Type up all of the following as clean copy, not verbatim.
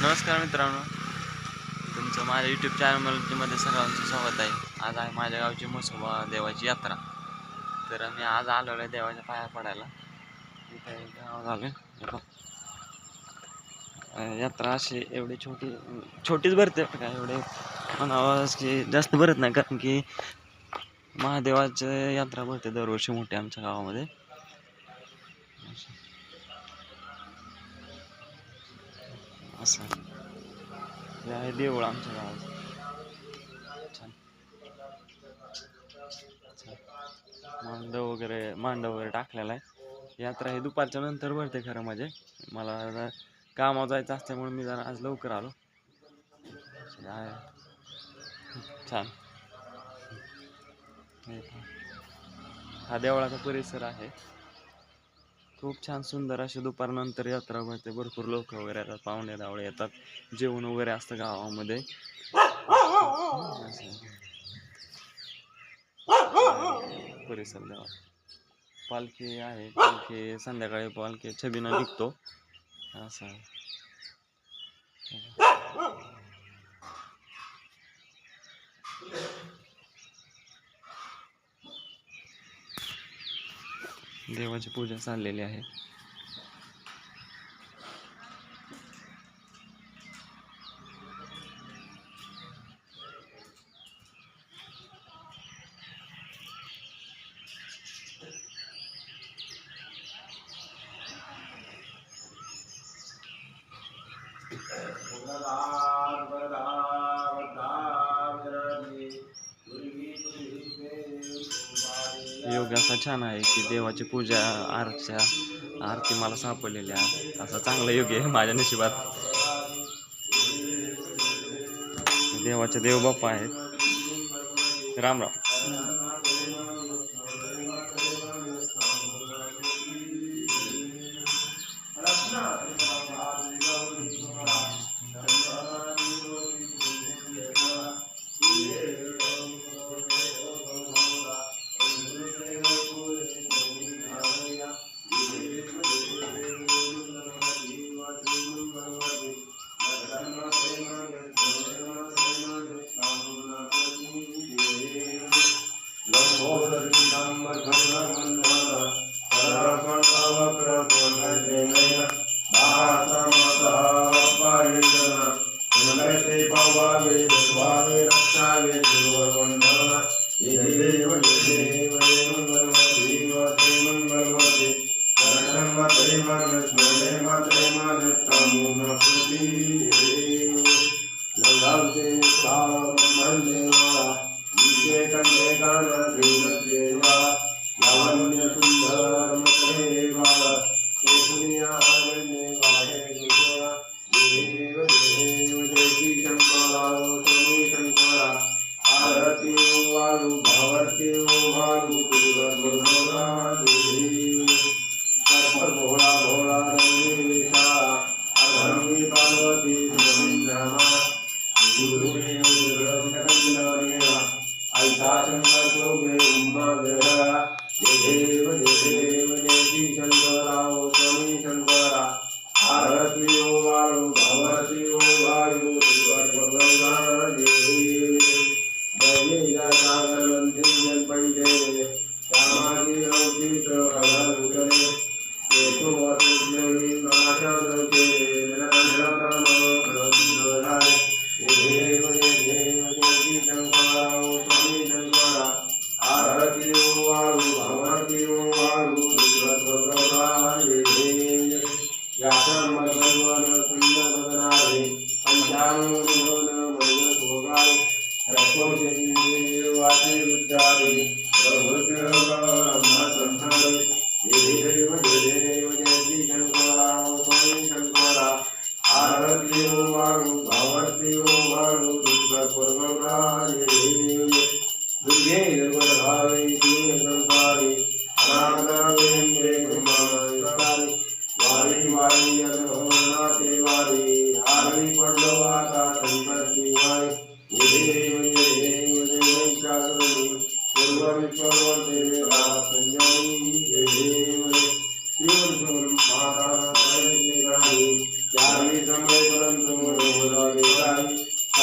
नमस्कार मित्रांनो, तुमचं माझ्या यूट्यूब चॅनलमध्ये सर्वांचं स्वागत आहे. आज आहे माझ्या गावची म्हसोबा देवाची यात्रा. तर मी आज आलेलो आहे देवाच्या पाया पडायला. इथे गाव झालं. यात्रा अशी एवढी छोटीच भरते का, एवढे म्हणावं की जास्त भरत नाही, कारण की महादेवाची यात्रा भरते दरवर्षी मोठी आमच्या गावामध्ये. असं हे आहे देऊळ आमच्या गावात. मांडव वगैरे टाकलेला आहे. यात्रा ही दुपारच्या नंतर भरते. खरं म्हणजे मला कामावर जायचं असल्यामुळे मी जरा आज लवकर आलो. छान. हा देवळाचा परिसर आहे, खूप छान सुंदर अशी दुपारनंतर यात्रा भरते. भरपूर लोक वगैरे येतात, पाहुणे रावळे येतात, जेवण वगैरे असतं गावामध्ये. परिसर देवा पालखी आहे. पालखी संध्याकाळी पालखी छबिना निघतो असं. देवाची पूजा चाललेली आहे. योग असा छान आहे की देवाची पूजा आरती मला सापडलेली आहे. असा चांगला योग आहे माझ्या नशिबात. देवाचे देव बाप्पा आहेत. राम राम.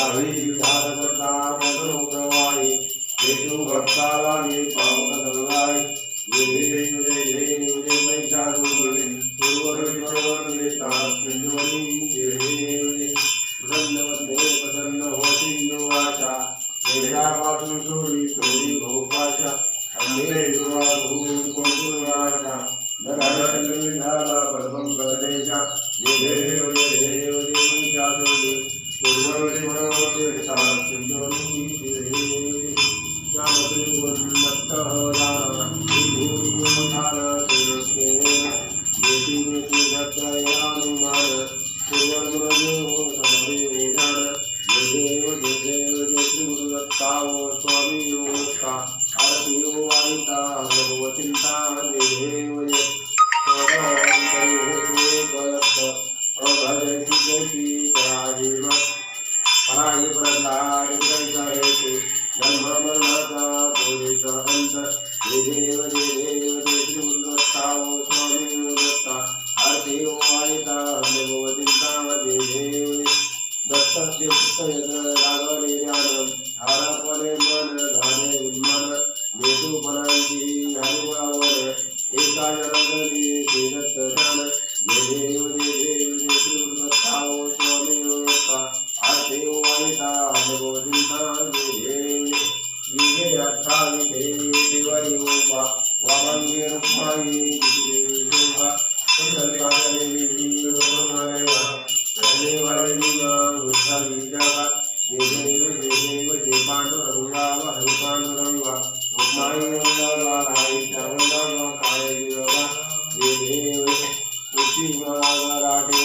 काही विधान करता मधुर प्रवाही हेतु भक्ताला ये पावन दलाय ये जय महिषासुरमर्दिनी पूर्वविश्ववर्णिता स्मिंजवनी जय प्रसन्नवदने प्रसन्न होती वाचा वेदापासून सोडी सोडी भोपाशा अन्ये दुराधून कोणतुराचा नरहरविधाला परमं प्रदेशा ये देव महिषासुरमर्दिनी पूर्वविश्ववर्णिता स्मिंजवनी जय हराये प्रहलाद जय जन्ममरणाचा बोधेचा अंत जय देव श्री गुरुदत्ताओ स्वामी दत्ता आरती वारिता भगवतींता जय देव दत्तस्य पुस्तयत लागले ज्ञान हारापणे मन घाणे उन्मान मेतू परांची हरिवावर एका जनगणी श्री दत्त ध्यान जय देव श्री गुरुदत्ताओ स्वामी दत्ता आरती वारिता भगवतींता जय विजय अठ्ठाविषे देवारी ओंबा वामंगे रुक्माई शोभा संकल्पाने विधी नारायणा धन्यवाद विठ्ठल जगा जय पांडुरंगा हरि पांडुरंगा रुक्माई वंदना राईच्या वंदना काय दिवगा जय देव उची मराठे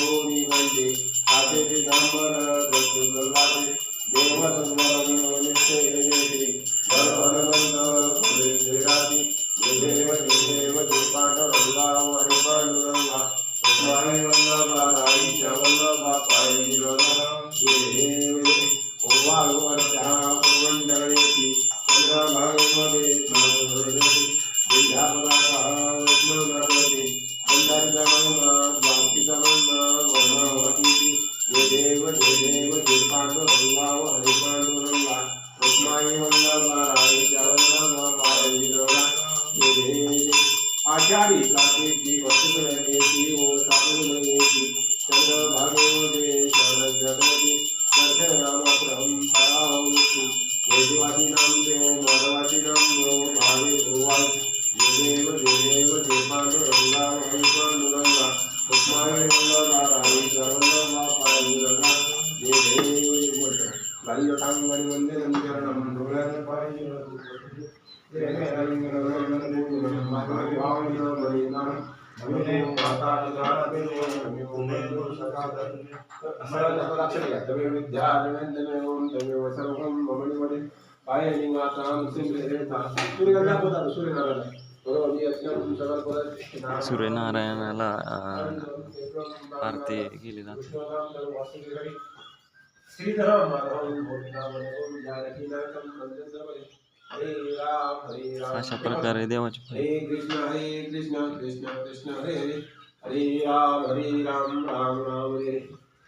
बनते हाते दिगंबर गलाते देव सुंदर निश्चय जय पांडुरंगा हरि पांडुरंगा रुक्माई वंदना राईच्या वंदना काय दिवगा जय ओवाळवरच्या पूर्वंडळेची चंद्रभागेमध्ये स्नानधरती विद्यापदाचा वैष्णवनगरती अंतर्जमना द्वारकीजमना वर्णवतीची जय देव पांडुरंगा हरि पांडुरंगा रुक्माई वंदना राईच्या वंदना काय दिवगा जय आषाढी कार्तिकी वसुदेवी ओ साधुनेची चंद्रभागेमध्ये शरण जगती दर्शनामात्रं परावृत्ति यजुवाची नाम देव माधवाची नाम देव भावे ध्रुवाय जय पांडुरंगा हरि पांडुरंगा रुक्माई वंदना राईच्या वंदना पांडुरंगा जय देव मोठं बाह्य टांगणी वंदनं चरणं डोळ्यानं पाहिजे सूर्यनारायणाला आरती केली जाते. अशा प्रकारे देवाची हरे कृष्ण कृष्ण कृष्ण हरे हरे राम राम राम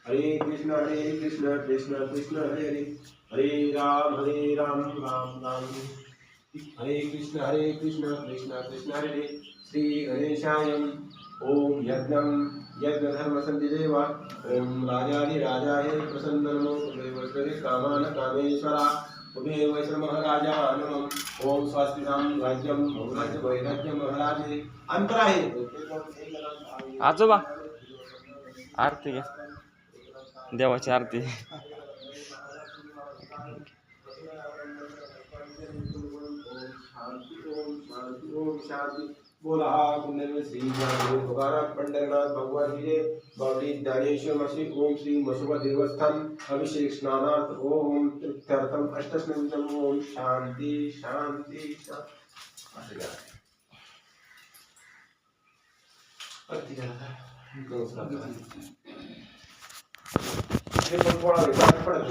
हरे कृष्ण कृष्ण कृष्ण हरे हरे राम राम राम हरे कृष्ण कृष्ण कृष्ण हरे श्री गणेशाय ओम यज्ञधर्म संधिदेवा ओम राजाधिराजाय प्रसन्नमो देवस्वरे कामान कामेश्वरा उभे वैश्र महाराजा नमः ओम स्वास्तिनाम राज्यम राज्य वैराग्य महाराजे अंतर आहे आजोबा आरती घ्या देवाची आरती. बोला कुंडल श्री तुकाराम पंढरनाथ भगवान जी बावली ज्ञानेश्वर मशी ओम श्री मशुभ देवस्थान अभिषेक स्नानार्थ ओम तृप्त्यर्थम अष्टस्नविधम ओम शांति शांति शांति. हे पण पडावे पडत